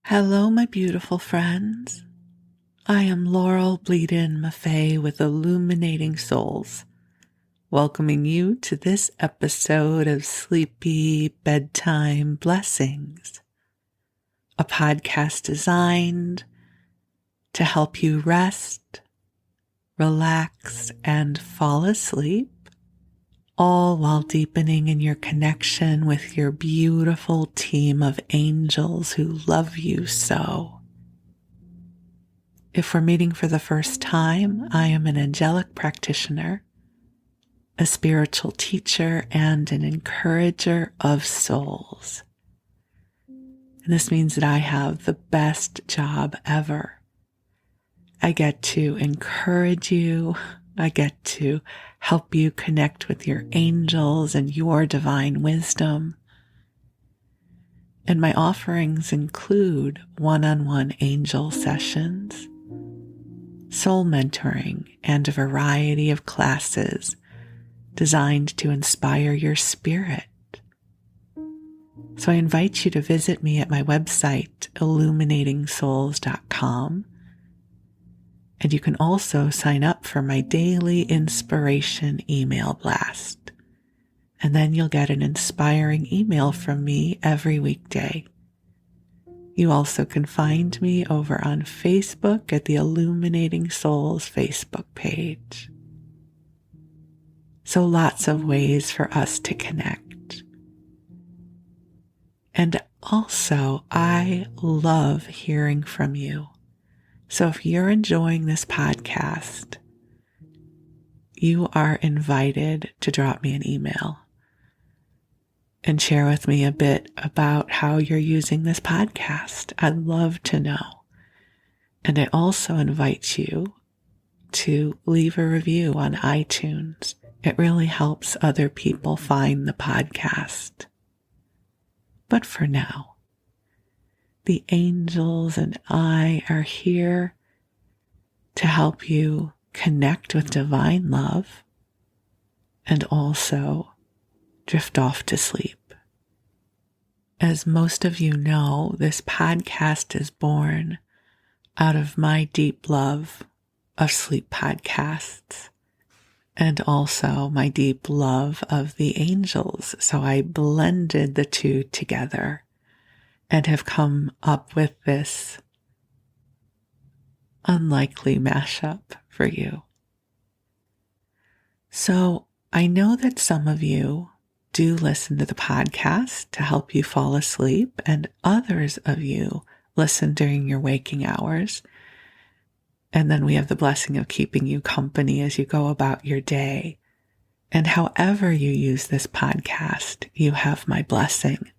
Hello, my beautiful friends. I am Laurel Bleadon-Maffei with Illuminating Souls, welcoming you to this episode of Sleepy Bedtime Blessings, a podcast designed to help you rest, relax, and fall asleep, all while deepening in your connection with your beautiful team of angels who love you so. If we're meeting for the first time, I am an angelic practitioner, a spiritual teacher, and an encourager of souls. And this means that I have the best job ever. I get to encourage you. I get to help you connect with your angels and your divine wisdom. And my offerings include one-on-one angel sessions, soul mentoring, and a variety of classes designed to inspire your spirit. So I invite you to visit me at my website, illuminatingSouls.com. And you can also sign up for my daily inspiration email blast. And then you'll get an inspiring email from me every weekday. You also can find me over on Facebook at the Illuminating Souls Facebook page. So lots of ways for us to connect. And also, I love hearing from you. So if you're enjoying this podcast, you are invited to drop me an email and share with me a bit about how you're using this podcast. I'd love to know. And I also invite you to leave a review on iTunes. It really helps other people find the podcast. But for now, the angels and I are here to help you connect with divine love and also drift off to sleep. As most of you know, this podcast is born out of my deep love of sleep podcasts and also my deep love of the angels. So I blended the two together and have come up with this unlikely mashup for you. So I know that some of you do listen to the podcast to help you fall asleep, and others of you listen during your waking hours. And then we have the blessing of keeping you company as you go about your day. And however you use this podcast, you have my blessing.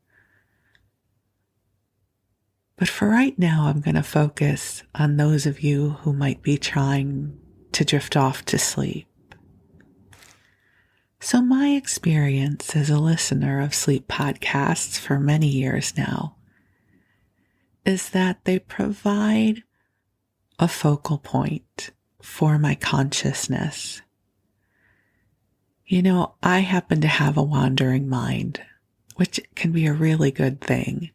But for right now, I'm going to focus on those of you who might be trying to drift off to sleep. So my experience as a listener of sleep podcasts for many years now is that they provide a focal point for my consciousness. You know, I happen to have a wandering mind, which can be a really good thing.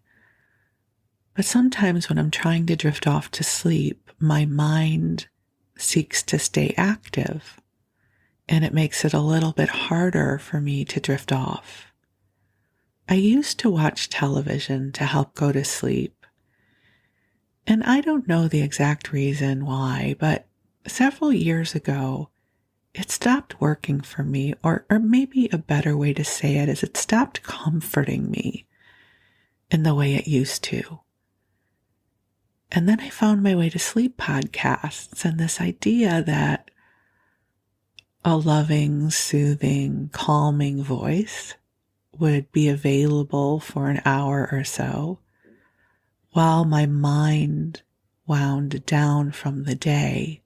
But sometimes when I'm trying to drift off to sleep, my mind seeks to stay active, and it makes it a little bit harder for me to drift off. I used to watch television to help go to sleep, and I don't know the exact reason why, but several years ago, it stopped working for me, or maybe a better way to say it is it stopped comforting me in the way it used to. And then I found my way to sleep podcasts and this idea that a loving, soothing, calming voice would be available for an hour or so while my mind wound down from the day,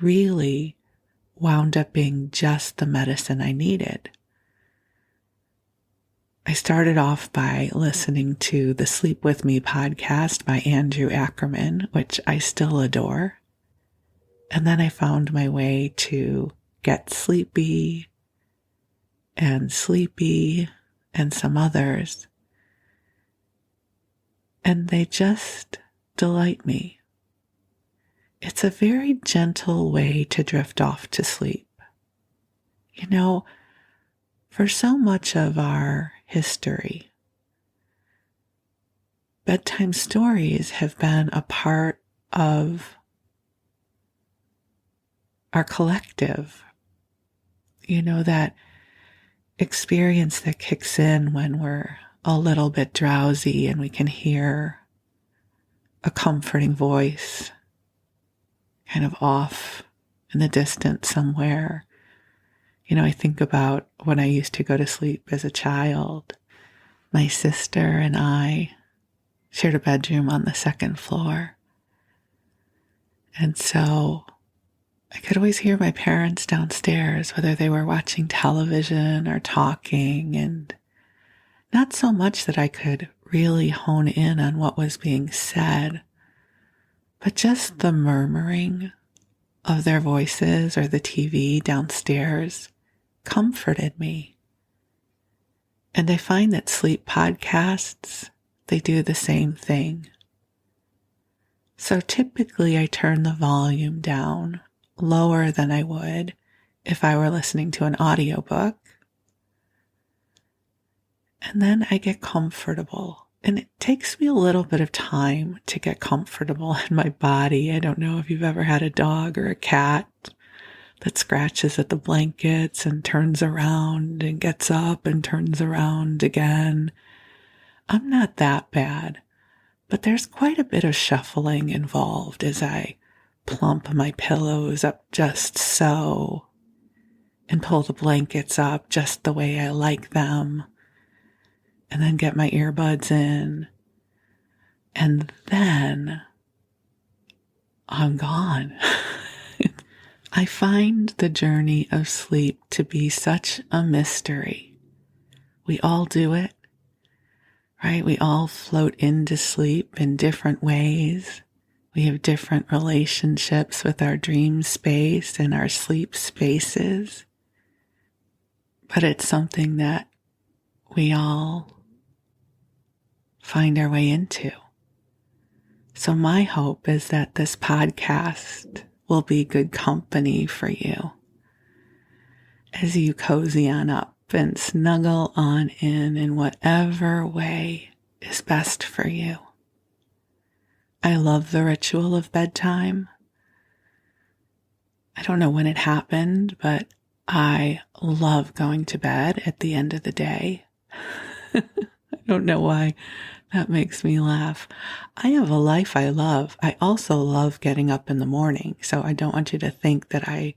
really wound up being just the medicine I needed. I started off by listening to the Sleep With Me podcast by Andrew Ackerman, which I still adore. And then I found my way to Get Sleepy and Sleepy and some others. and they just delight me. It's a very gentle way to drift off to sleep. You know, for so much of our history, bedtime stories have been a part of our collective. You know, that experience that kicks in when we're a little bit drowsy and we can hear a comforting voice kind of off in the distance somewhere. You know, I think about when I used to go to sleep as a child. My sister and I shared a bedroom on the second floor. And so I could always hear my parents downstairs, whether they were watching television or talking, and not so much that I could really hone in on what was being said, but just the murmuring of their voices or the TV downstairs comforted me. And I find that sleep podcasts, they do the same thing. So typically I turn the volume down lower than I would if I were listening to an audiobook. And then I get comfortable. And it takes me a little bit of time to get comfortable in my body. I don't know if you've ever had a dog or a cat that scratches at the blankets and turns around and gets up and turns around again. I'm not that bad, but there's quite a bit of shuffling involved as I plump my pillows up just so and pull the blankets up just the way I like them, and then get my earbuds in, and then I'm gone. I find the journey of sleep to be such a mystery. We all do it, right? We all float into sleep in different ways. We have different relationships with our dream space and our sleep spaces. But it's something that we all find our way into. So my hope is that this podcast will be good company for you as you cozy on up and snuggle on in whatever way is best for you. I love the ritual of bedtime. I don't know when it happened, but I love going to bed at the end of the day. I don't know why that makes me laugh. I have a life I love. I also love getting up in the morning, so I don't want you to think that I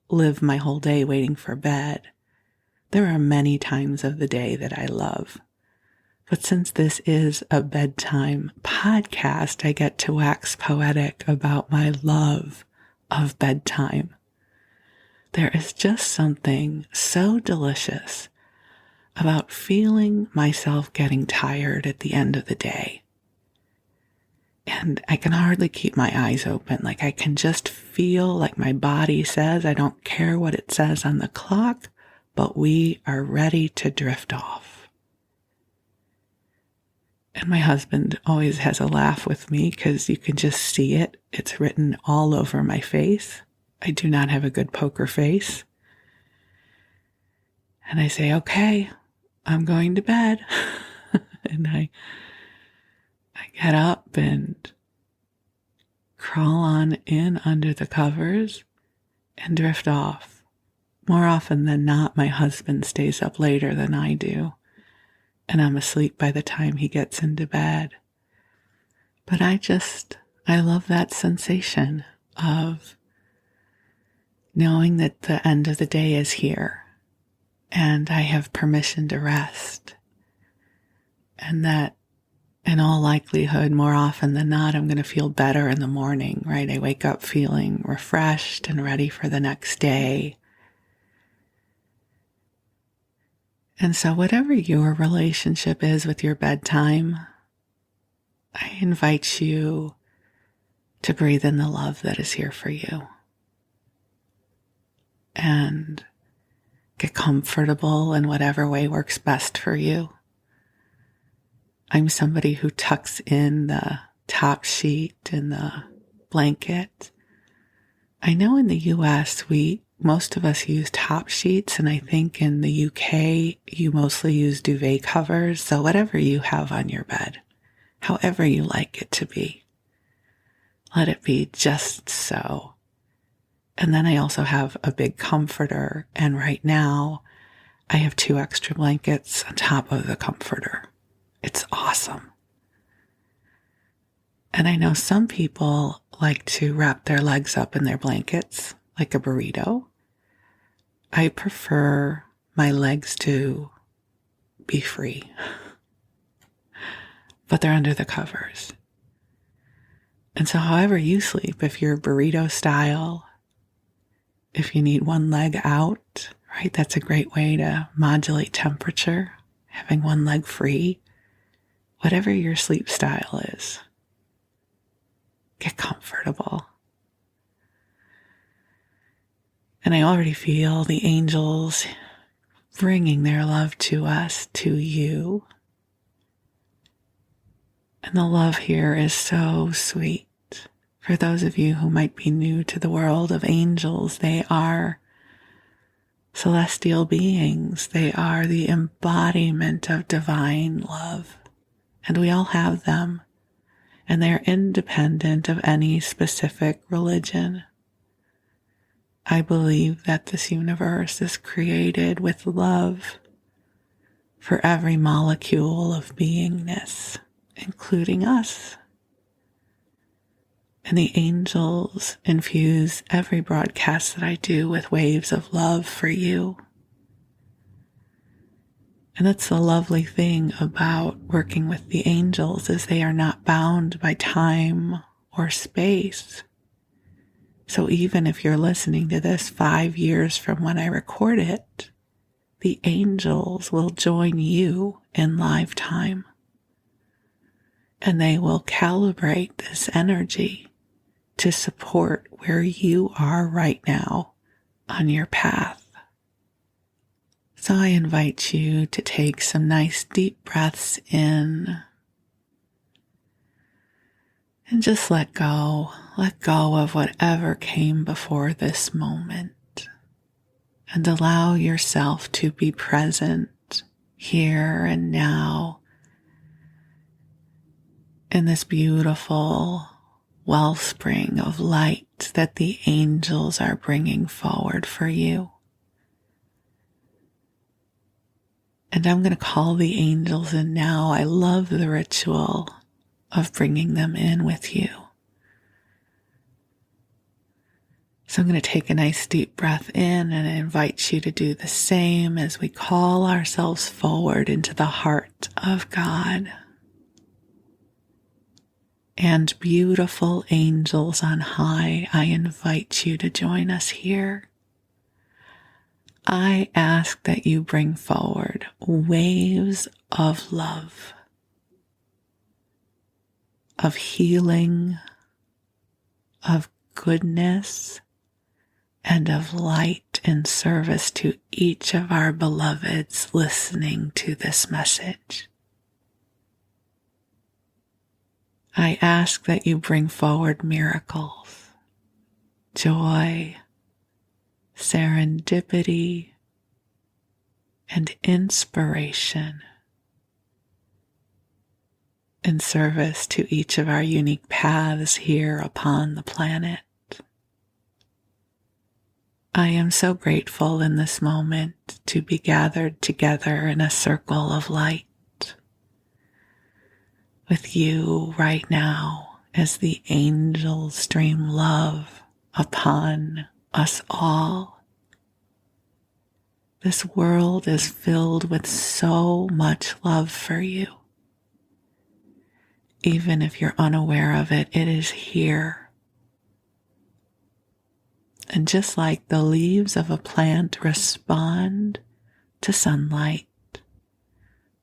live my whole day waiting for bed. There are many times of the day that I love. But since this is a bedtime podcast, I get to wax poetic about my love of bedtime. There is just something so delicious about feeling myself getting tired at the end of the day. And I can hardly keep my eyes open. Like I can just feel like my body says, I don't care what it says on the clock, but we are ready to drift off. And my husband always has a laugh with me because you can just see it. It's written all over my face. I do not have a good poker face. And I say, okay, I'm going to bed. And I get up and crawl on in under the covers and drift off. More often than not, my husband stays up later than I do, and I'm asleep by the time he gets into bed. But I love that sensation of knowing that the end of the day is here and I have permission to rest, and that in all likelihood, more often than not, I'm going to feel better in the morning, right? I wake up feeling refreshed and ready for the next day. And so whatever your relationship is with your bedtime, I invite you to breathe in the love that is here for you and get comfortable in whatever way works best for you. I'm somebody who tucks in the top sheet and the blanket. I know in the US, most of us use top sheets, and I think in the UK, you mostly use duvet covers. So whatever you have on your bed, however you like it to be, let it be just so. And then I also have a big comforter, and right now I have 2 extra blankets on top of the comforter. It's awesome. And I know some people like to wrap their legs up in their blankets like a burrito. I prefer my legs to be free, but they're under the covers. And so however you sleep, if you're burrito style, if you need one leg out, right, that's a great way to modulate temperature, having one leg free. Whatever your sleep style is, get comfortable. And I already feel the angels bringing their love to us, to you. And the love here is so sweet. For those of you who might be new to the world of angels, they are celestial beings. They are the embodiment of divine love. And we all have them. And they're independent of any specific religion. I believe that this universe is created with love for every molecule of beingness, including us. And the angels infuse every broadcast that I do with waves of love for you. And that's the lovely thing about working with the angels, is they are not bound by time or space. So even if you're listening to this 5 years from when I record it, the angels will join you in live time. And they will calibrate this energy to support where you are right now on your path. So I invite you to take some nice deep breaths in and just let go of whatever came before this moment, and allow yourself to be present here and now in this beautiful wellspring of light that the angels are bringing forward for you. And I'm going to call the angels in now. I love the ritual of bringing them in with you. So I'm going to take a nice deep breath in, and I invite you to do the same as we call ourselves forward into the heart of God. And beautiful angels on high, I invite you to join us here. I ask that you bring forward waves of love, of healing, of goodness, and of light in service to each of our beloveds listening to this message. I ask that you bring forward miracles, joy, serendipity, and inspiration in service to each of our unique paths here upon the planet. I am so grateful in this moment to be gathered together in a circle of light with you right now as the angels stream love upon us all. This world is filled with so much love for you. Even if you're unaware of it, it is here. And just like the leaves of a plant respond to sunlight,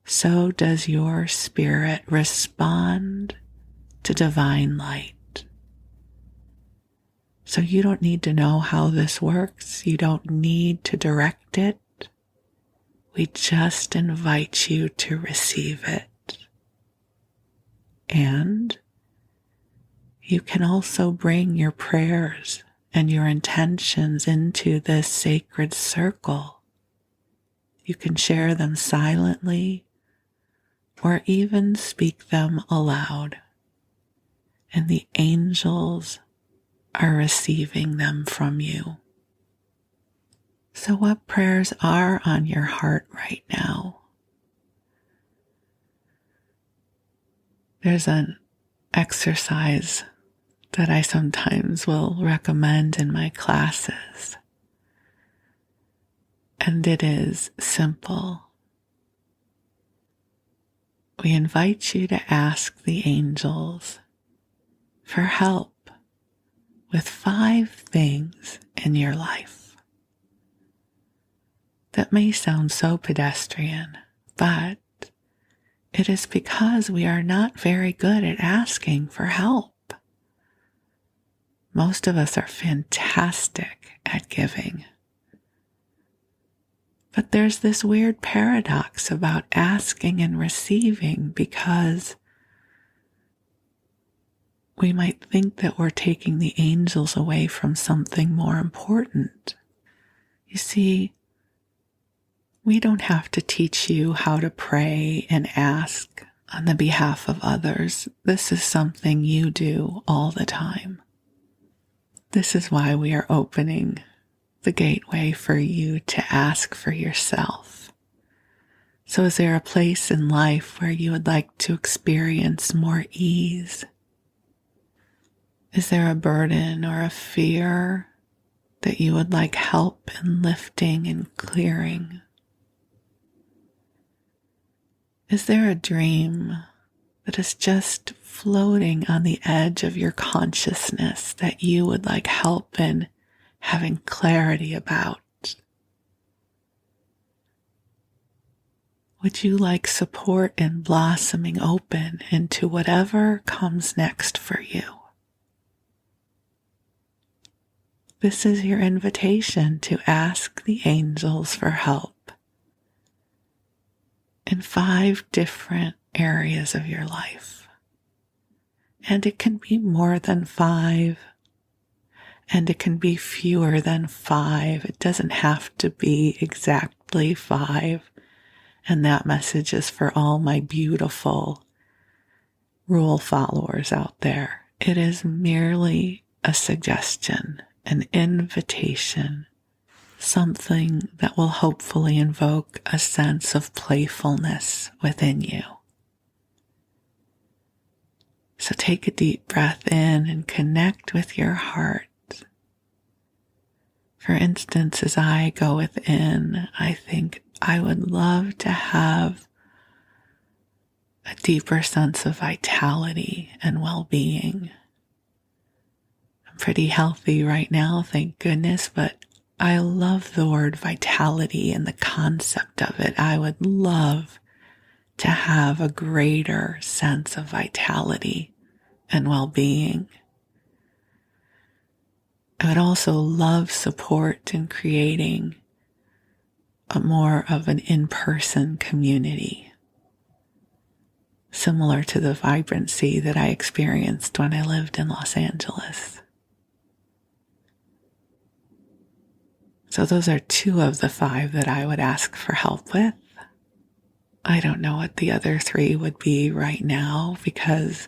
so does your spirit respond to divine light. So you don't need to know how this works. You don't need to direct it. We just invite you to receive it. And you can also bring your prayers and your intentions into this sacred circle. You can share them silently or even speak them aloud. And the angels are receiving them from you. So what prayers are on your heart right now? There's an exercise that I sometimes will recommend in my classes. And it is simple. We invite you to ask the angels for help with 5 things in your life. That may sound so pedestrian, but it is because we are not very good at asking for help. Most of us are fantastic at giving. But there's this weird paradox about asking and receiving because we might think that we're taking the angels away from something more important. You see, we don't have to teach you how to pray and ask on the behalf of others. This is something you do all the time. This is why we are opening the gateway for you to ask for yourself. So is there a place in life where you would like to experience more ease? Is there a burden or a fear that you would like help in lifting and clearing? Is there a dream that is just floating on the edge of your consciousness that you would like help in having clarity about? Would you like support in blossoming open into whatever comes next for you? This is your invitation to ask the angels for help in 5 different areas of your life. And it can be more than 5, and it can be fewer than 5. It doesn't have to be exactly 5. And that message is for all my beautiful rule followers out there. It is merely a suggestion, an invitation, something that will hopefully invoke a sense of playfulness within you. So take a deep breath in and connect with your heart. For instance, as I go within, I think I would love to have a deeper sense of vitality and well-being. I'm pretty healthy right now, thank goodness, but I love the word vitality and the concept of it. I would love to have a greater sense of vitality and well-being. I would also love support in creating a more of an in-person community, similar to the vibrancy that I experienced when I lived in Los Angeles. So those are 2 of the 5 that I would ask for help with. I don't know what the other 3 would be right now because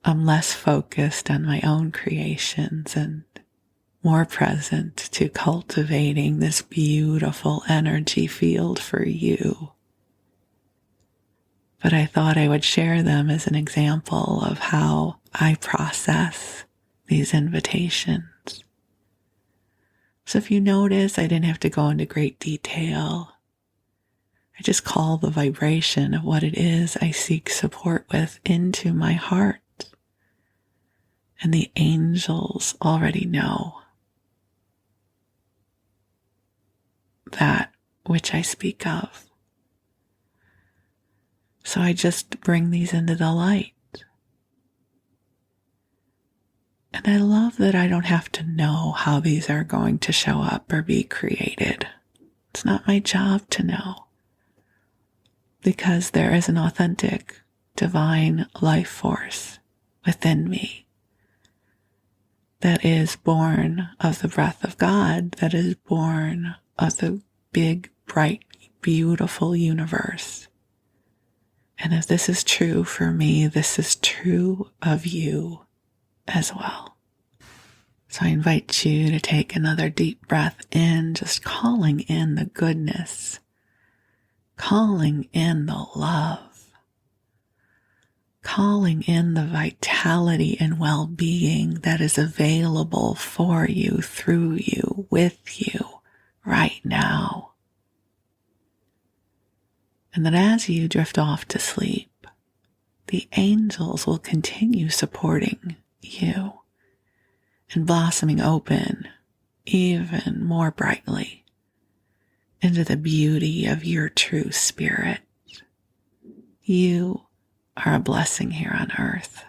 I'm less focused on my own creations and more present to cultivating this beautiful energy field for you. But I thought I would share them as an example of how I process these invitations. So if you notice, I didn't have to go into great detail. I just call the vibration of what it is I seek support with into my heart. And the angels already know that which I speak of. So I just bring these into the light. And I love that I don't have to know how these are going to show up or be created. It's not my job to know. Because there is an authentic divine life force within me that is born of the breath of God, that is born of the big, bright, beautiful universe. And if this is true for me, this is true of you as well. So I invite you to take another deep breath in, just calling in the goodness, calling in the love, calling in the vitality and well-being that is available for you, through you, with you right now. And that as you drift off to sleep, the angels will continue supporting you and blossoming open even more brightly into the beauty of your true spirit. You are a blessing here on earth.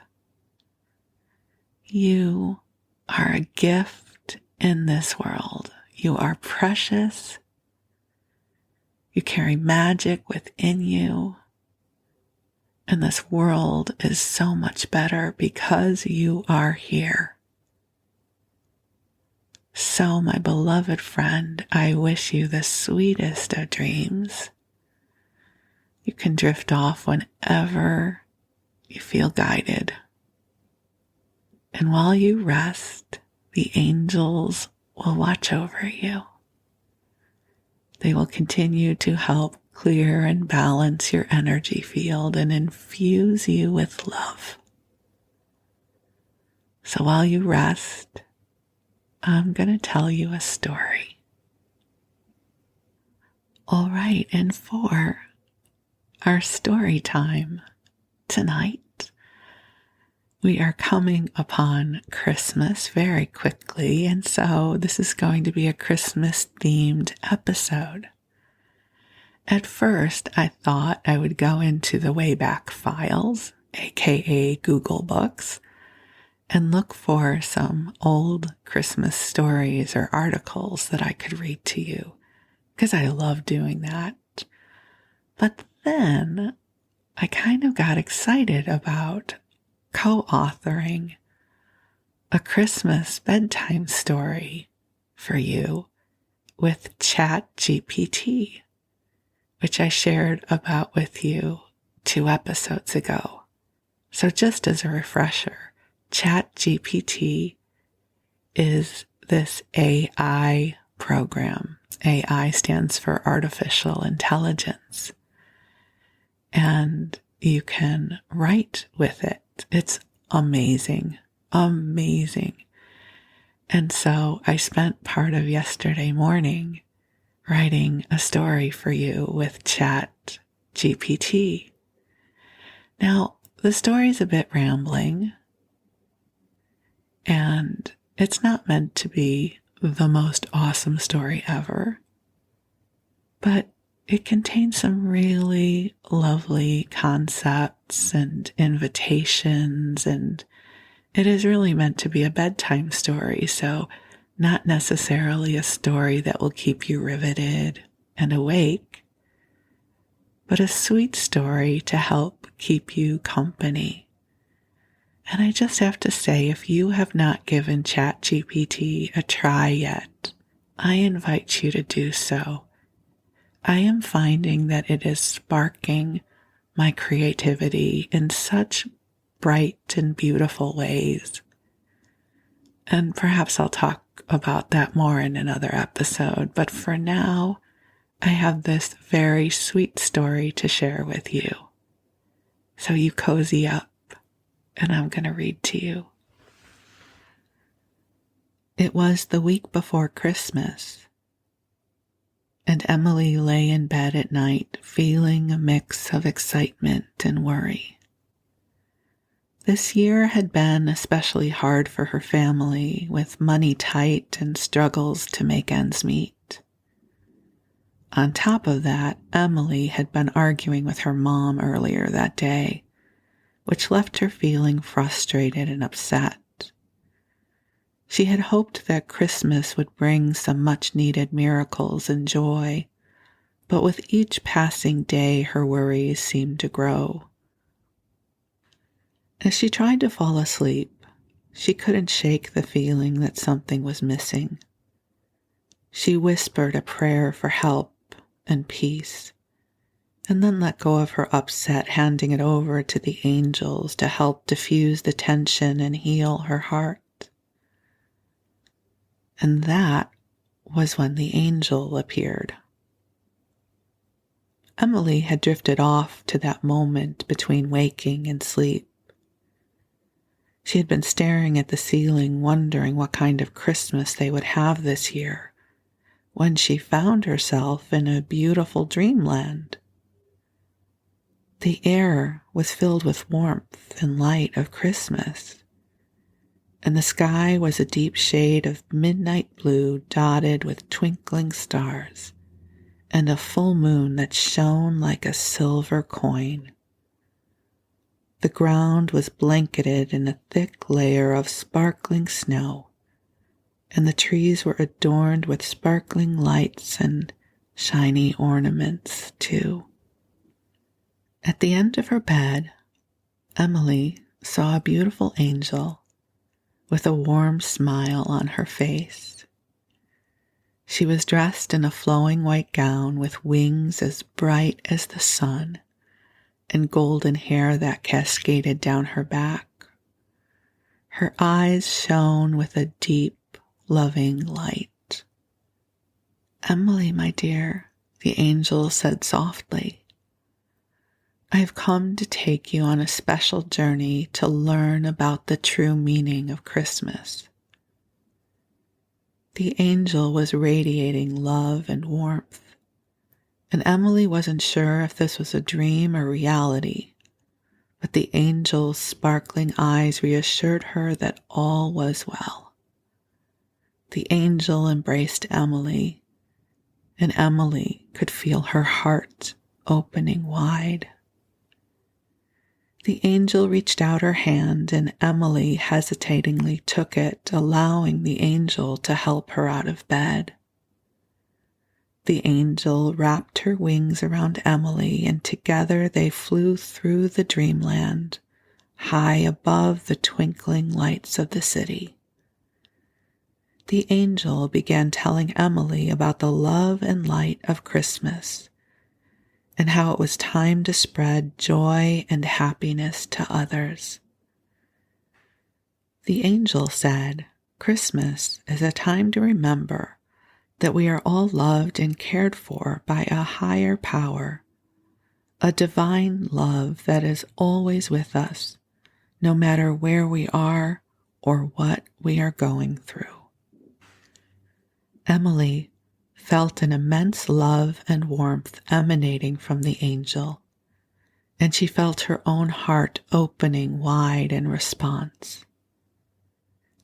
You are a gift in this world. You are precious. You carry magic within you. And this world is so much better because you are here. So, my beloved friend, I wish you the sweetest of dreams. You can drift off whenever you feel guided. And while you rest, the angels will watch over you. They will continue to help clear and balance your energy field and infuse you with love. So while you rest, I'm going to tell you a story. All right, and for our story time tonight, we are coming upon Christmas very quickly, and so this is going to be a Christmas-themed episode. At first, I thought I would go into the Wayback Files, aka Google Books, and look for some old Christmas stories or articles that I could read to you, because I love doing that. But then I kind of got excited about co-authoring a Christmas bedtime story for you with ChatGPT, which I shared about with you 2 episodes ago. So just as a refresher, ChatGPT is this AI program. AI stands for artificial intelligence. And you can write with it. It's amazing, amazing. And so I spent part of yesterday morning writing a story for you with ChatGPT. Now, the story's a bit rambling, and it's not meant to be the most awesome story ever, but it contains some really lovely concepts and invitations, and it is really meant to be a bedtime story, so not necessarily a story that will keep you riveted and awake, but a sweet story to help keep you company. And I just have to say, if you have not given ChatGPT a try yet, I invite you to do so. I am finding that it is sparking my creativity in such bright and beautiful ways. And perhaps I'll talk about that more in another episode. But for now, I have this very sweet story to share with you. So you cozy up, and I'm going to read to you. It was the week before Christmas, and Emily lay in bed at night feeling a mix of excitement and worry. This year had been especially hard for her family, with money tight and struggles to make ends meet. On top of that, Emily had been arguing with her mom earlier that day, which left her feeling frustrated and upset. She had hoped that Christmas would bring some much-needed miracles and joy, but with each passing day her worries seemed to grow. As she tried to fall asleep, she couldn't shake the feeling that something was missing. She whispered a prayer for help and peace, and then let go of her upset, handing it over to the angels to help diffuse the tension and heal her heart. And that was when the angel appeared. Emily had drifted off to that moment between waking and sleep. She had been staring at the ceiling, wondering what kind of Christmas they would have this year, when she found herself in a beautiful dreamland. The air was filled with warmth and light of Christmas, and the sky was a deep shade of midnight blue dotted with twinkling stars and a full moon that shone like a silver coin. The ground was blanketed in a thick layer of sparkling snow, and the trees were adorned with sparkling lights and shiny ornaments, too. At the end of her bed, Emily saw a beautiful angel with a warm smile on her face. She was dressed in a flowing white gown with wings as bright as the sun and golden hair that cascaded down her back. Her eyes shone with a deep, loving light. "Emily, my dear," the angel said softly, "I have come to take you on a special journey to learn about the true meaning of Christmas." The angel was radiating love and warmth, and Emily wasn't sure if this was a dream or reality, but the angel's sparkling eyes reassured her that all was well. The angel embraced Emily, and Emily could feel her heart opening wide. The angel reached out her hand, and Emily hesitatingly took it, allowing the angel to help her out of bed. The angel wrapped her wings around Emily, and together they flew through the dreamland, high above the twinkling lights of the city. The angel began telling Emily about the love and light of Christmas, and how it was time to spread joy and happiness to others. The angel said, "Christmas is a time to remember that we are all loved and cared for by a higher power, a divine love that is always with us, no matter where we are or what we are going through." Emily felt an immense love and warmth emanating from the angel, and she felt her own heart opening wide in response.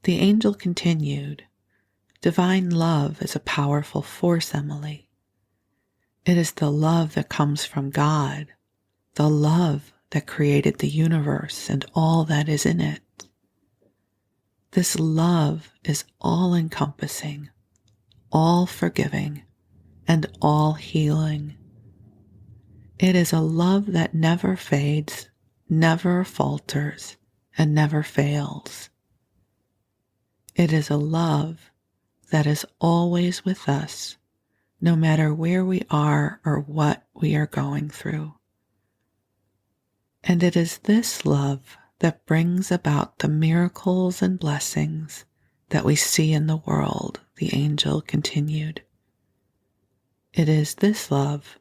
The angel continued, "Divine love is a powerful force, Emily. It is the love that comes from God, the love that created the universe and all that is in it. This love is all-encompassing, all-forgiving, and all-healing. It is a love that never fades, never falters, and never fails. It is a love that is always with us, no matter where we are or what we are going through. And it is this love that brings about the miracles and blessings that we see in the world," the angel continued. "It is this love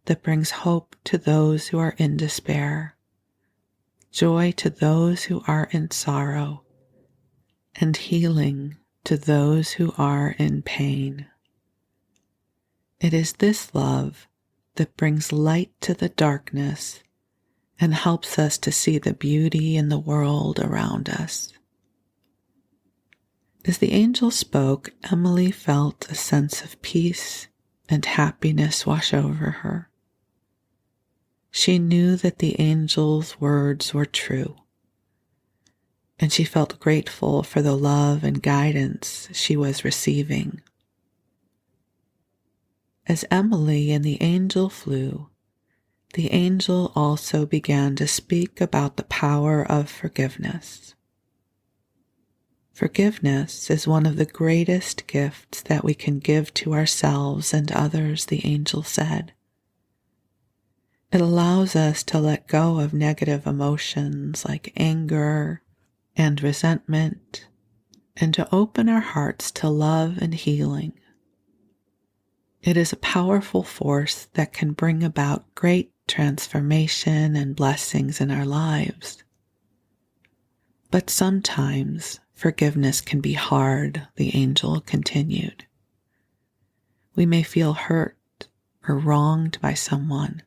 that brings hope to those who are in despair, joy to those who are in sorrow, and healing to those who are in pain. It is this love that brings light to the darkness and helps us to see the beauty in the world around us." As the angel spoke, Emily felt a sense of peace and happiness wash over her. She knew that the angel's words were true, and she felt grateful for the love and guidance she was receiving. As Emily and the angel flew, the angel also began to speak about the power of forgiveness. Forgiveness is one of the greatest gifts that we can give to ourselves and others, the angel said. It allows us to let go of negative emotions like anger and resentment, and to open our hearts to love and healing. It is a powerful force that can bring about great transformation and blessings in our lives. But sometimes forgiveness can be hard, the angel continued. We may feel hurt or wronged by someone,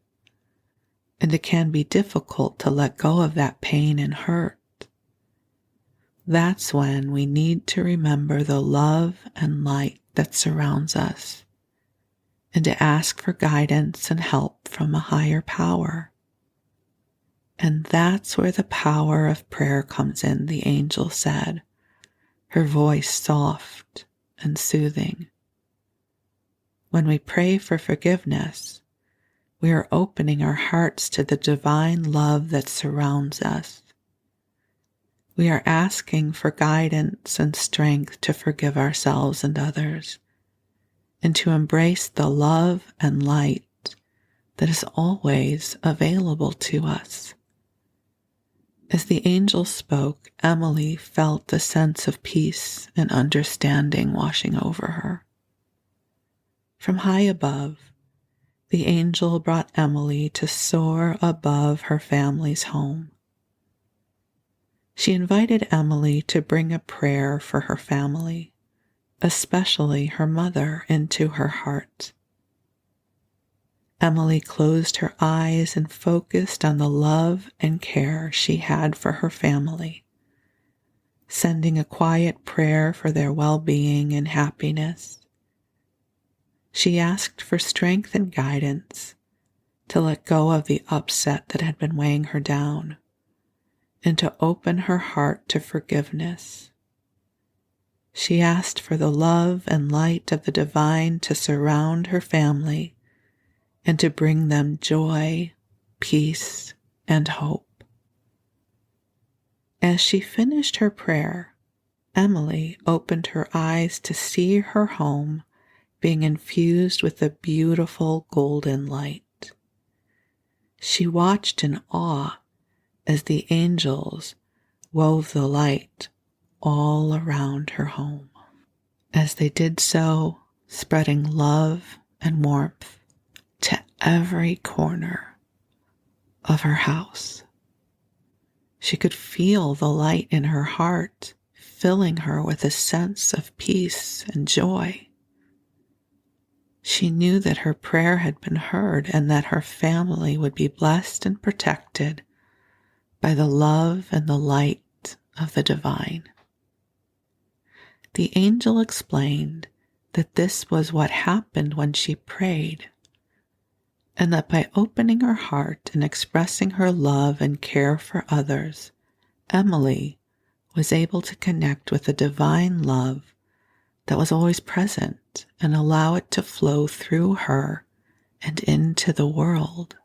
and it can be difficult to let go of that pain and hurt. That's when we need to remember the love and light that surrounds us, and to ask for guidance and help from a higher power. And that's where the power of prayer comes in, the angel said, her voice soft and soothing. When we pray for forgiveness, we are opening our hearts to the divine love that surrounds us. We are asking for guidance and strength to forgive ourselves and others, and to embrace the love and light that is always available to us. As the angel spoke, Emily felt a sense of peace and understanding washing over her. From high above, the angel brought Emily to soar above her family's home. She invited Emily to bring a prayer for her family, especially her mother, into her heart. Emily closed her eyes and focused on the love and care she had for her family, sending a quiet prayer for their well-being and happiness. She asked for strength and guidance to let go of the upset that had been weighing her down, and to open her heart to forgiveness. She asked for the love and light of the divine to surround her family and to bring them joy, peace, and hope. As she finished her prayer, Emily opened her eyes to see her home being infused with a beautiful golden light. She watched in awe as the angels wove the light all around her home. As they did so, spreading love and warmth to every corner of her house. She could feel the light in her heart, filling her with a sense of peace and joy. She knew that her prayer had been heard and that her family would be blessed and protected by the love and the light of the divine. The angel explained that this was what happened when she prayed, and that by opening her heart and expressing her love and care for others, Emily was able to connect with the divine love that was always present and allow it to flow through her and into the world.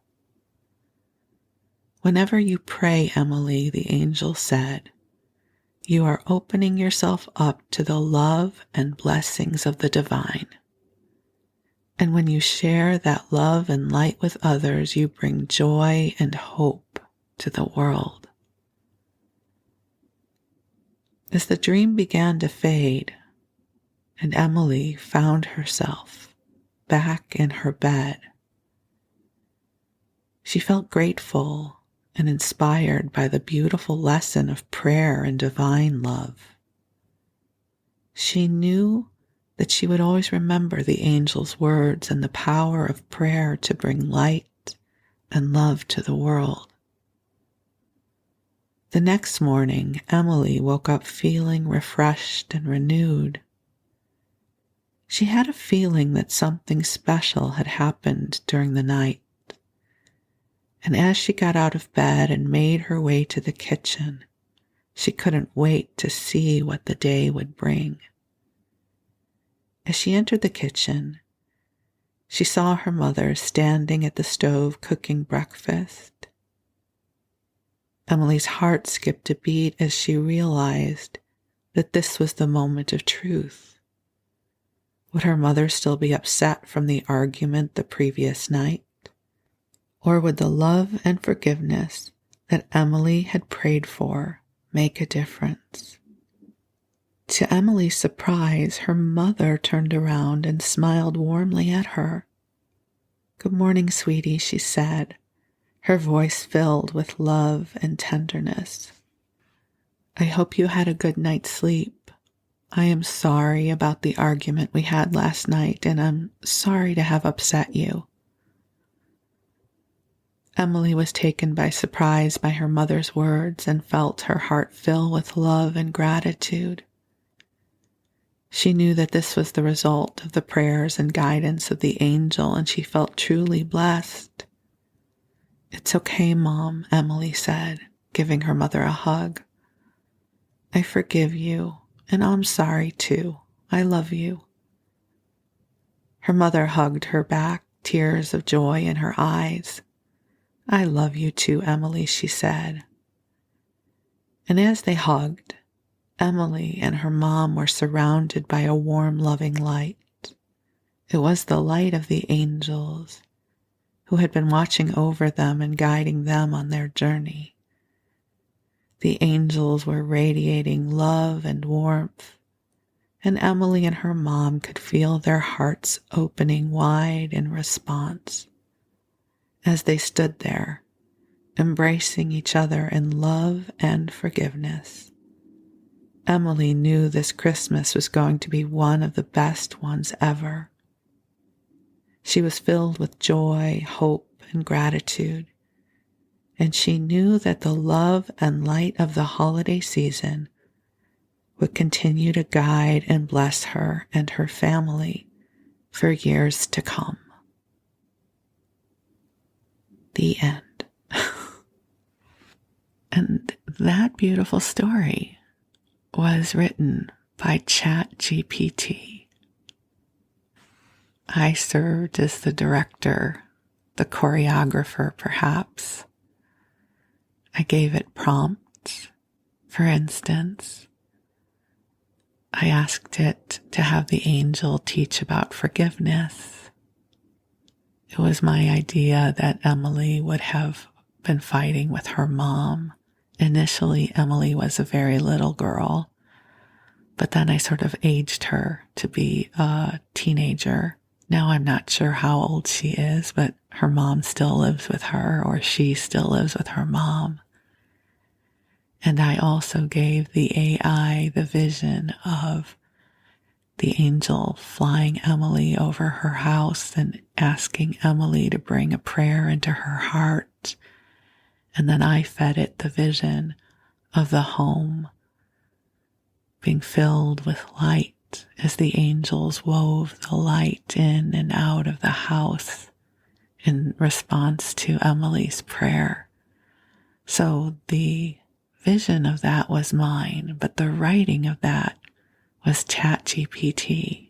Whenever you pray, Emily, the angel said, you are opening yourself up to the love and blessings of the divine. And when you share that love and light with others, you bring joy and hope to the world. As the dream began to fade, and Emily found herself back in her bed, she felt grateful and inspired by the beautiful lesson of prayer and divine love. She knew that she would always remember the angel's words and the power of prayer to bring light and love to the world. The next morning, Emily woke up feeling refreshed and renewed. She had a feeling that something special had happened during the night, and as she got out of bed and made her way to the kitchen, she couldn't wait to see what the day would bring. As she entered the kitchen, she saw her mother standing at the stove cooking breakfast. Emily's heart skipped a beat as she realized that this was the moment of truth. Would her mother still be upset from the argument the previous night? Or would the love and forgiveness that Emily had prayed for make a difference? To Emily's surprise, her mother turned around and smiled warmly at her. "Good morning, sweetie," she said, her voice filled with love and tenderness. "I hope you had a good night's sleep. I am sorry about the argument we had last night, and I'm sorry to have upset you." Emily was taken by surprise by her mother's words and felt her heart fill with love and gratitude. She knew that this was the result of the prayers and guidance of the angel, and she felt truly blessed. "It's okay, Mom," Emily said, giving her mother a hug. "I forgive you, and I'm sorry too. I love you." Her mother hugged her back, tears of joy in her eyes. "I love you too, Emily," she said. And as they hugged, Emily and her mom were surrounded by a warm, loving light. It was the light of the angels who had been watching over them and guiding them on their journey. The angels were radiating love and warmth, and Emily and her mom could feel their hearts opening wide in response as they stood there, embracing each other in love and forgiveness. Emily knew this Christmas was going to be one of the best ones ever. She was filled with joy, hope, and gratitude, and she knew that the love and light of the holiday season would continue to guide and bless her and her family for years to come. The end. And that beautiful story was written by ChatGPT. I served as the director, the choreographer perhaps. I gave it prompts. For instance, I asked it to have the angel teach about forgiveness. It was my idea that Emily would have been fighting with her mom. Initially, Emily was a very little girl, but then I sort of aged her to be a teenager. Now I'm not sure how old she is, but her mom still lives with her, or she still lives with her mom. And I also gave the AI the vision of the angel flying Emily over her house and asking Emily to bring a prayer into her heart. And then I fed it the vision of the home being filled with light as the angels wove the light in and out of the house in response to Emily's prayer. So the vision of that was mine, but the writing of that was ChatGPT.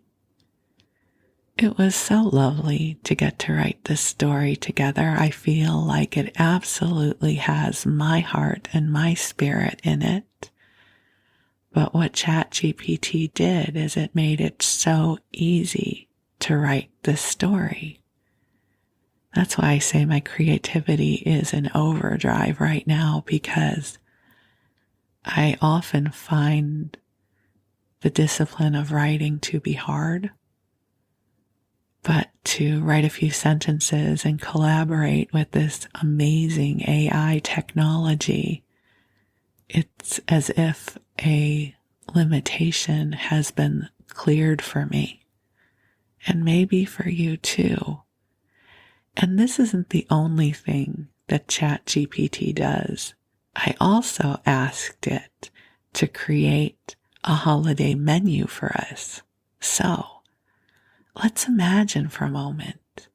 It was so lovely to get to write this story together. I feel like it absolutely has my heart and my spirit in it. But what ChatGPT did is it made it so easy to write this story. That's why I say my creativity is in overdrive right now, because I often find the discipline of writing to be hard. But to write a few sentences and collaborate with this amazing AI technology, it's as if a limitation has been cleared for me, and maybe for you too. And this isn't the only thing that ChatGPT does. I also asked it to create a holiday menu for us. So let's imagine for a moment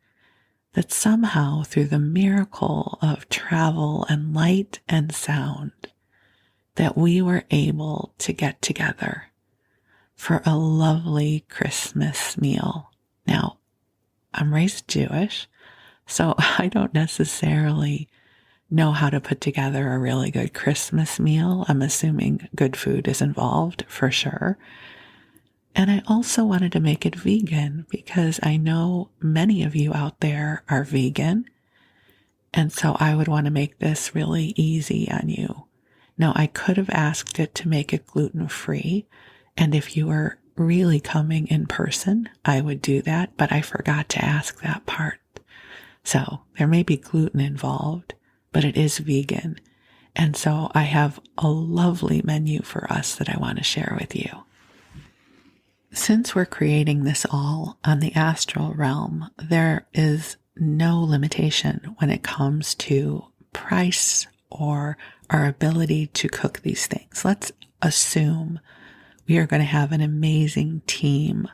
that somehow through the miracle of travel and light and sound, that we were able to get together for a lovely Christmas meal. Now, I'm raised Jewish, so I don't necessarily know how to put together a really good Christmas meal. I'm assuming good food is involved for sure. And I also wanted to make it vegan because I know many of you out there are vegan. And so I would want to make this really easy on you. Now, I could have asked it to make it gluten-free. And if you were really coming in person, I would do that. But I forgot to ask that part. So there may be gluten involved, but it is vegan. And so I have a lovely menu for us that I want to share with you. Since we're creating this all on the astral realm, there is no limitation when it comes to price or our ability to cook these things. Let's assume we are going to have an amazing team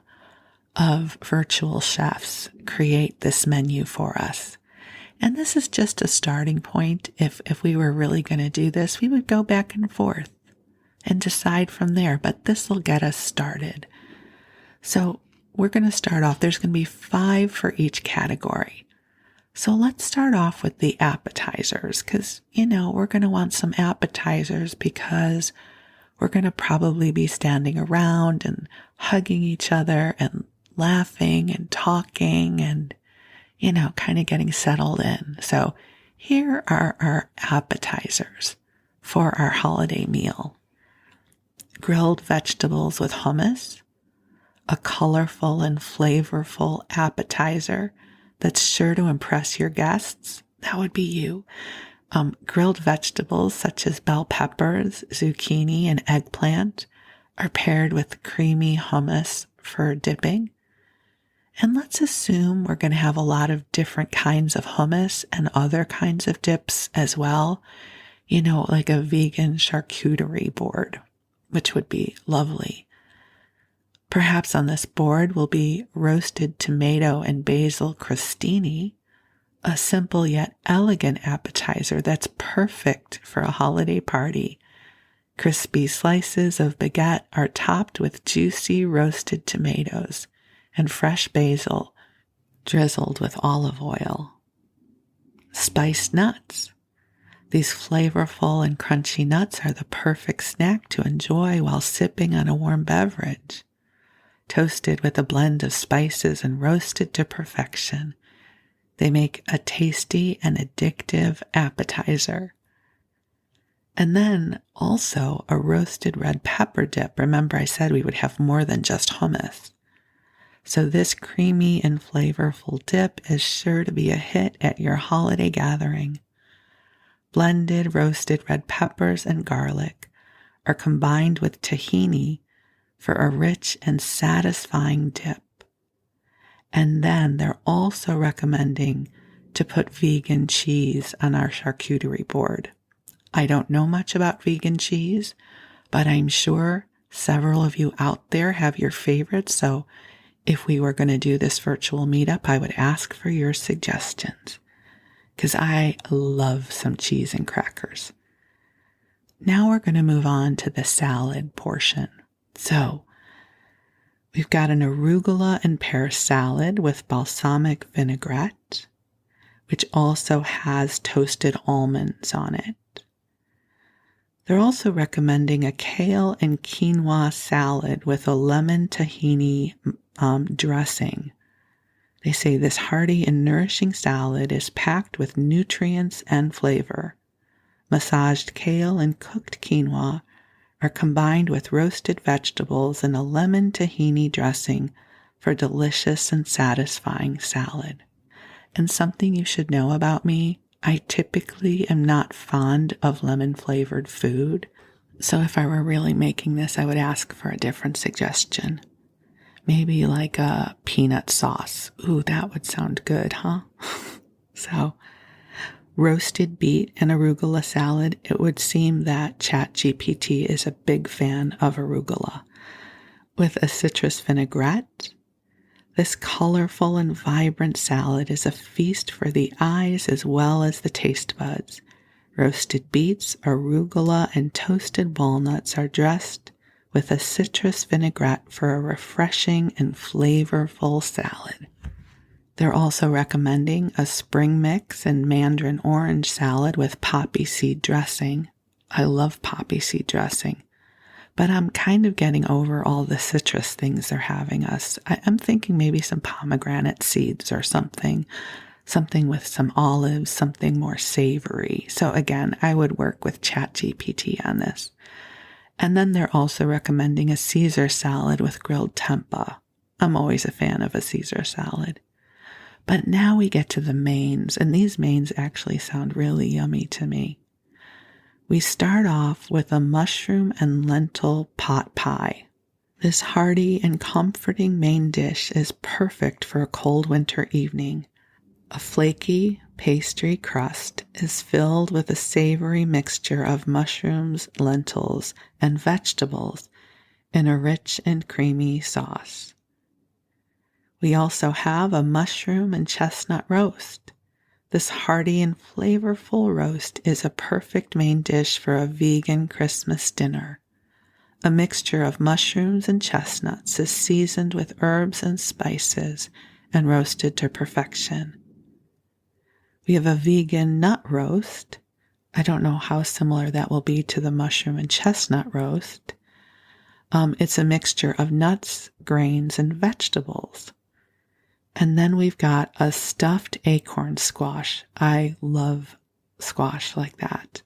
of virtual chefs create this menu for us. And this is just a starting point. If we were really going to do this, we would go back and forth and decide from there. But this will get us started. So we're going to start off. There's going to be 5 for each category. So let's start off with the appetizers because, we're going to want some appetizers because we're going to probably be standing around and hugging each other and laughing and talking and, kind of getting settled in. So here are our appetizers for our holiday meal. Grilled vegetables with hummus, a colorful and flavorful appetizer that's sure to impress your guests. That would be you. Grilled vegetables such as bell peppers, zucchini, and eggplant are paired with creamy hummus for dipping. And let's assume we're going to have a lot of different kinds of hummus and other kinds of dips as well. Like a vegan charcuterie board, which would be lovely. Perhaps on this board will be roasted tomato and basil crostini, a simple yet elegant appetizer that's perfect for a holiday party. Crispy slices of baguette are topped with juicy roasted tomatoes and fresh basil drizzled with olive oil. Spiced nuts. These flavorful and crunchy nuts are the perfect snack to enjoy while sipping on a warm beverage. Toasted with a blend of spices and roasted to perfection, they make a tasty and addictive appetizer. And then also a roasted red pepper dip. Remember, I said we would have more than just hummus. So this creamy and flavorful dip is sure to be a hit at your holiday gathering. Blended roasted red peppers and garlic are combined with tahini for a rich and satisfying dip. And then they're also recommending to put vegan cheese on our charcuterie board. I don't know much about vegan cheese, but I'm sure several of you out there have your favorites. So if we were going to do this virtual meetup, I would ask for your suggestions because I love some cheese and crackers. Now we're going to move on to the salad portion. So we've got an arugula and pear salad with balsamic vinaigrette, which also has toasted almonds on it. They're also recommending a kale and quinoa salad with a lemon tahini dressing. They say this hearty and nourishing salad is packed with nutrients and flavor. Massaged kale and cooked quinoa are combined with roasted vegetables and a lemon tahini dressing for delicious and satisfying salad. And something you should know about me, I typically am not fond of lemon-flavored food. So if I were really making this, I would ask for a different suggestion. Maybe like a peanut sauce. Ooh, that would sound good, huh? So roasted beet and arugula salad, it would seem that ChatGPT is a big fan of arugula. With a citrus vinaigrette, this colorful and vibrant salad is a feast for the eyes as well as the taste buds. Roasted beets, arugula, and toasted walnuts are dressed with a citrus vinaigrette for a refreshing and flavorful salad. They're also recommending a spring mix and mandarin orange salad with poppy seed dressing. I love poppy seed dressing, but I'm kind of getting over all the citrus things they're having us. I'm thinking maybe some pomegranate seeds or something with some olives, something more savory. So again, I would work with ChatGPT on this. And then they're also recommending a Caesar salad with grilled tempeh. I'm always a fan of a Caesar salad. But now we get to the mains, and these mains actually sound really yummy to me. We start off with a mushroom and lentil pot pie. This hearty and comforting main dish is perfect for a cold winter evening. A flaky pastry crust is filled with a savory mixture of mushrooms, lentils, and vegetables in a rich and creamy sauce. We also have a mushroom and chestnut roast. This hearty and flavorful roast is a perfect main dish for a vegan Christmas dinner. A mixture of mushrooms and chestnuts is seasoned with herbs and spices and roasted to perfection. We have a vegan nut roast. I don't know how similar that will be to the mushroom and chestnut roast. It's a mixture of nuts, grains, and vegetables. And then we've got a stuffed acorn squash. I love squash like that.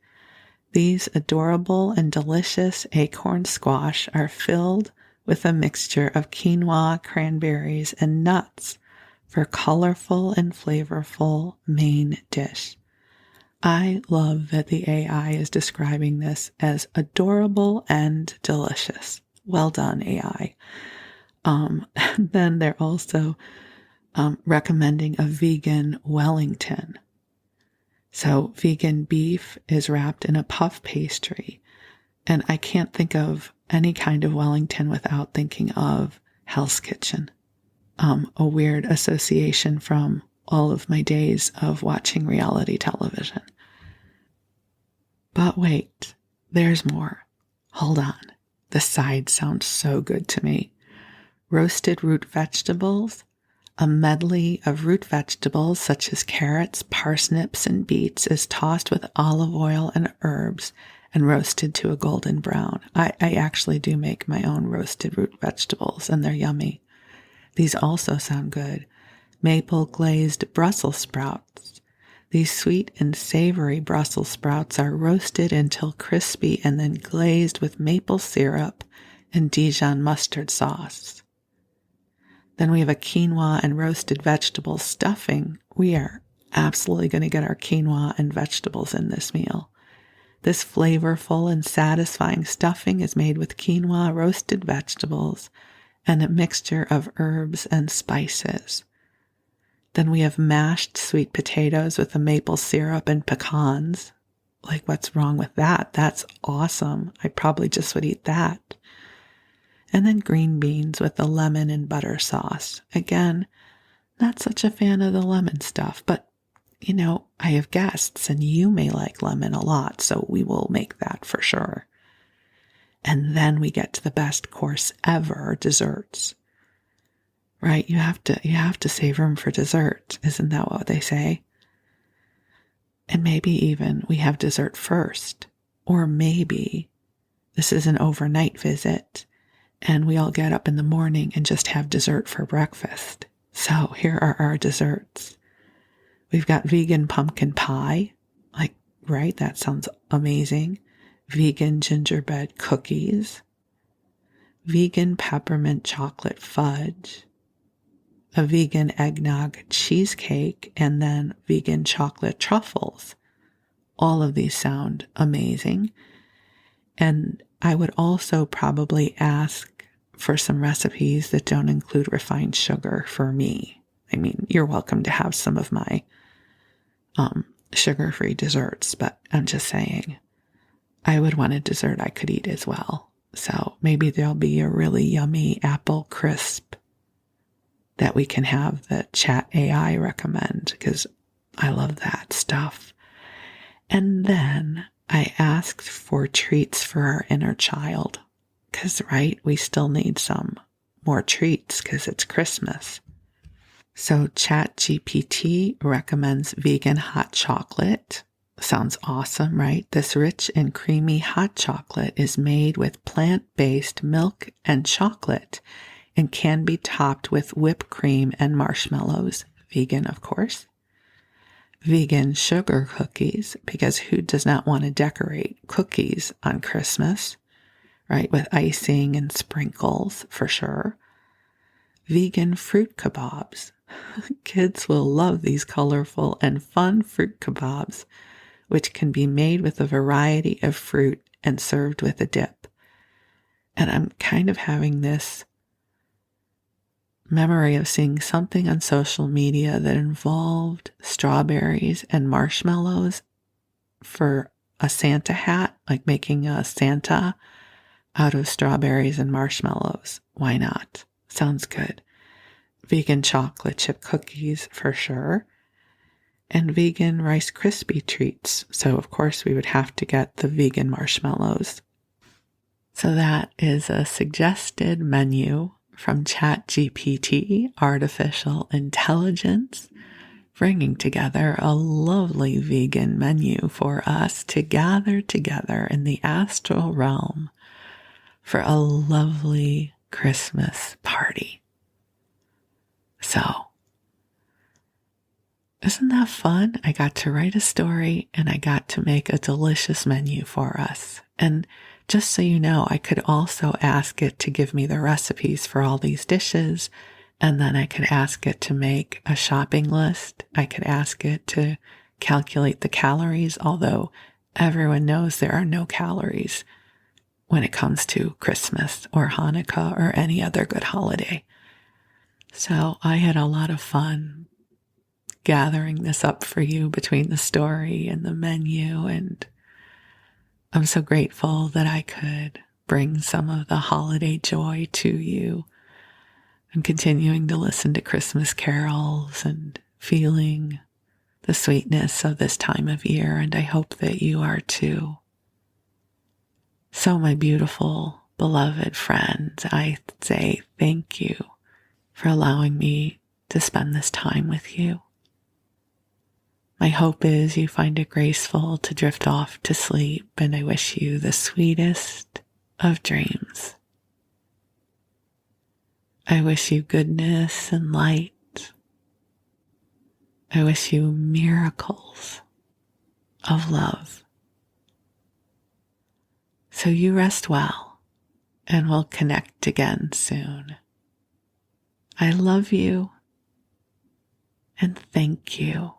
These adorable and delicious acorn squash are filled with a mixture of quinoa, cranberries, and nuts for colorful and flavorful main dish. I love that the AI is describing this as adorable and delicious. Well done, AI. And then they're also recommending a vegan Wellington. So vegan beef is wrapped in a puff pastry. And I can't think of any kind of Wellington without thinking of Hell's Kitchen. A weird association from all of my days of watching reality television. But wait, there's more. Hold on. The side sounds so good to me. Roasted root vegetables. A medley of root vegetables such as carrots, parsnips, and beets is tossed with olive oil and herbs and roasted to a golden brown. I actually do make my own roasted root vegetables, and they're yummy. These also sound good. Maple glazed Brussels sprouts. These sweet and savory Brussels sprouts are roasted until crispy and then glazed with maple syrup and Dijon mustard sauce. Then we have a quinoa and roasted vegetable stuffing. We are absolutely going to get our quinoa and vegetables in this meal. This flavorful and satisfying stuffing is made with quinoa, roasted vegetables, and a mixture of herbs and spices. Then we have mashed sweet potatoes with a maple syrup and pecans. Like, what's wrong with that? That's awesome. I probably just would eat that. And then green beans with the lemon and butter sauce. Again, not such a fan of the lemon stuff, but, I have guests and you may like lemon a lot, so we will make that for sure. And then we get to the best course ever, desserts. Right? You have to save room for dessert. Isn't that what they say? And maybe even we have dessert first. Or maybe this is an overnight visit and we all get up in the morning and just have dessert for breakfast. So here are our desserts. We've got vegan pumpkin pie. Right? That sounds amazing. Vegan gingerbread cookies. Vegan peppermint chocolate fudge. A vegan eggnog cheesecake, and then vegan chocolate truffles. All of these sound amazing. And I would also probably ask for some recipes that don't include refined sugar for me. I mean, you're welcome to have some of my sugar-free desserts, but I'm just saying, I would want a dessert I could eat as well. So maybe there'll be a really yummy apple crisp that we can have the chat AI recommend, because I love that stuff. And then I asked for treats for our inner child, because, right, we still need some more treats because it's Christmas. So ChatGPT recommends vegan hot chocolate. Sounds awesome, right? This rich and creamy hot chocolate is made with plant-based milk and chocolate and can be topped with whipped cream and marshmallows. Vegan, of course. Vegan sugar cookies, because who does not want to decorate cookies on Christmas, right? With icing and sprinkles for sure. Vegan fruit kebabs. Kids will love these colorful and fun fruit kebabs, which can be made with a variety of fruit and served with a dip. And I'm kind of having this memory of seeing something on social media that involved strawberries and marshmallows for a Santa hat, like making a Santa out of strawberries and marshmallows. Why not? Sounds good. Vegan chocolate chip cookies for sure. And vegan Rice Krispie treats. So of course we would have to get the vegan marshmallows. So that is a suggested menu from ChatGPT, artificial intelligence, bringing together a lovely vegan menu for us to gather together in the astral realm for a lovely Christmas party. So, isn't that fun? I got to write a story and I got to make a delicious menu for us. And just so you know, I could also ask it to give me the recipes for all these dishes, and then I could ask it to make a shopping list. I could ask it to calculate the calories, although everyone knows there are no calories when it comes to Christmas or Hanukkah or any other good holiday. So I had a lot of fun gathering this up for you between the story and the menu, and I'm so grateful that I could bring some of the holiday joy to you. I'm continuing to listen to Christmas carols and feeling the sweetness of this time of year, and I hope that you are too. So, my beautiful, beloved friends, I say thank you for allowing me to spend this time with you. My hope is you find it graceful to drift off to sleep, and I wish you the sweetest of dreams. I wish you goodness and light. I wish you miracles of love. So you rest well, and we'll connect again soon. I love you, and thank you